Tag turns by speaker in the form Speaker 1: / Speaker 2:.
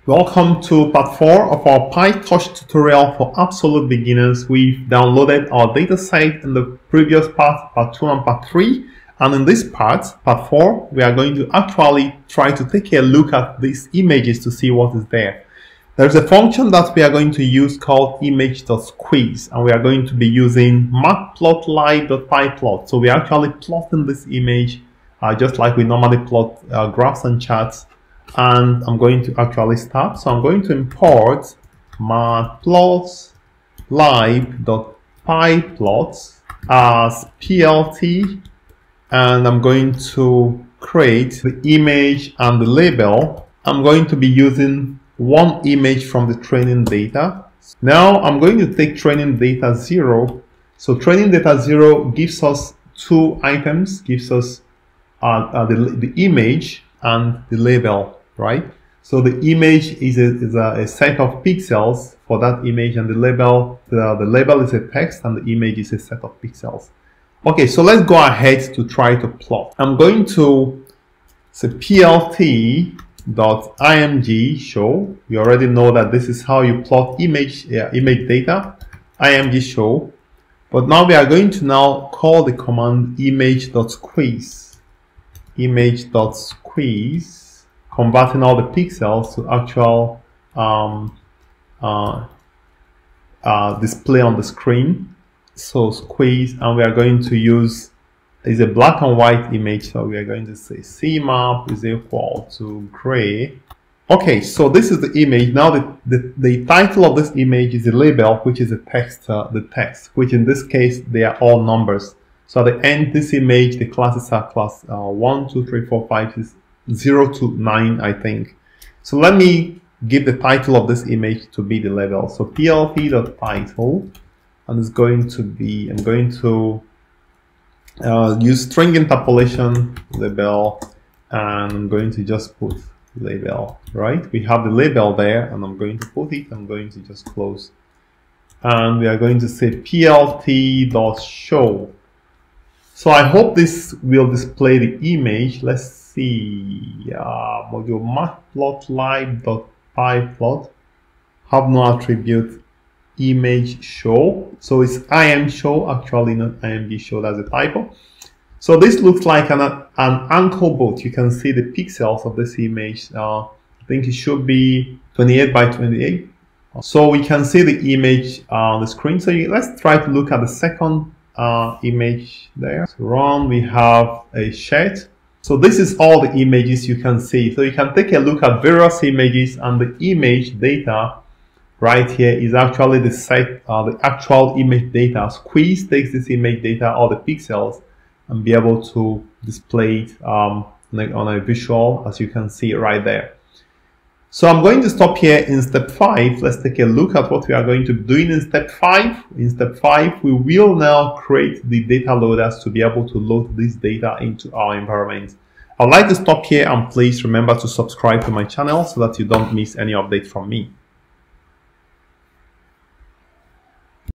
Speaker 1: Welcome to part 4 of our PyTorch tutorial for absolute beginners. We've downloaded our dataset in the previous part, part 2 and part 3. And in this part 4, we are going to actually try to take a look at these images to see what is there. There's a function that we are going to use called image.squeeze, and we are going to be using matplotlib.pyplot. So we are actually plotting this image just like we normally plot graphs and charts. And I'm going to actually start. So I'm going to import matplotlib.pyplot as plt, and I'm going to create the image and the label. I'm going to be using one image from the training data. Now I'm going to take training data 0. So training data 0 gives us two items, gives us the image and the label, right? So the image is a set of pixels for that image, and the label is a text, and the image is a set of pixels. Okay, so let's go ahead to try to plot. I'm going to say plt.img show. You already know that this is how you plot image data, img show. But now we are going to now call the command image.squeeze, converting all the pixels to actual display on the screen. So squeeze, and we are going to use is a black and white image, so we are going to say cmap is equal to gray. Okay, so this is the image. Now the title of this image is the label, which is the text, which in this case they are all numbers. So at the end, this image, the classes are class 1, 2, 3, 4, 5, 6, 0 to 9, I think. So let me give the title of this image to be the label. So plt.title, and it's going to be, I'm going to use string interpolation label, and I'm going to just put label, right? We have the label there, and I'm going to put it, I'm going to just close. And we are going to say plt.show. So I hope this will display the image. Let's see, module matplotlib.pyplot have no attribute image show. So it's im show, actually not img show, that's a typo. So this looks like an ankle boat. You can see the pixels of this image. I think it should be 28 by 28. So we can see the image on the screen. So let's try to look at the second image there. So run, we have a shed. So this is all the images you can see. So you can take a look at various images, and the image data right here is actually the set, the actual image data. Squeeze takes this image data, all the pixels, and be able to display it on a visual, as you can see right there. So I'm going to stop here in step 5. Let's take a look at what we are going to be doing in step 5. In step 5, we will now create the data loaders to be able to load this data into our environment. I'd like to stop here, and please remember to subscribe to my channel so that you don't miss any update from me.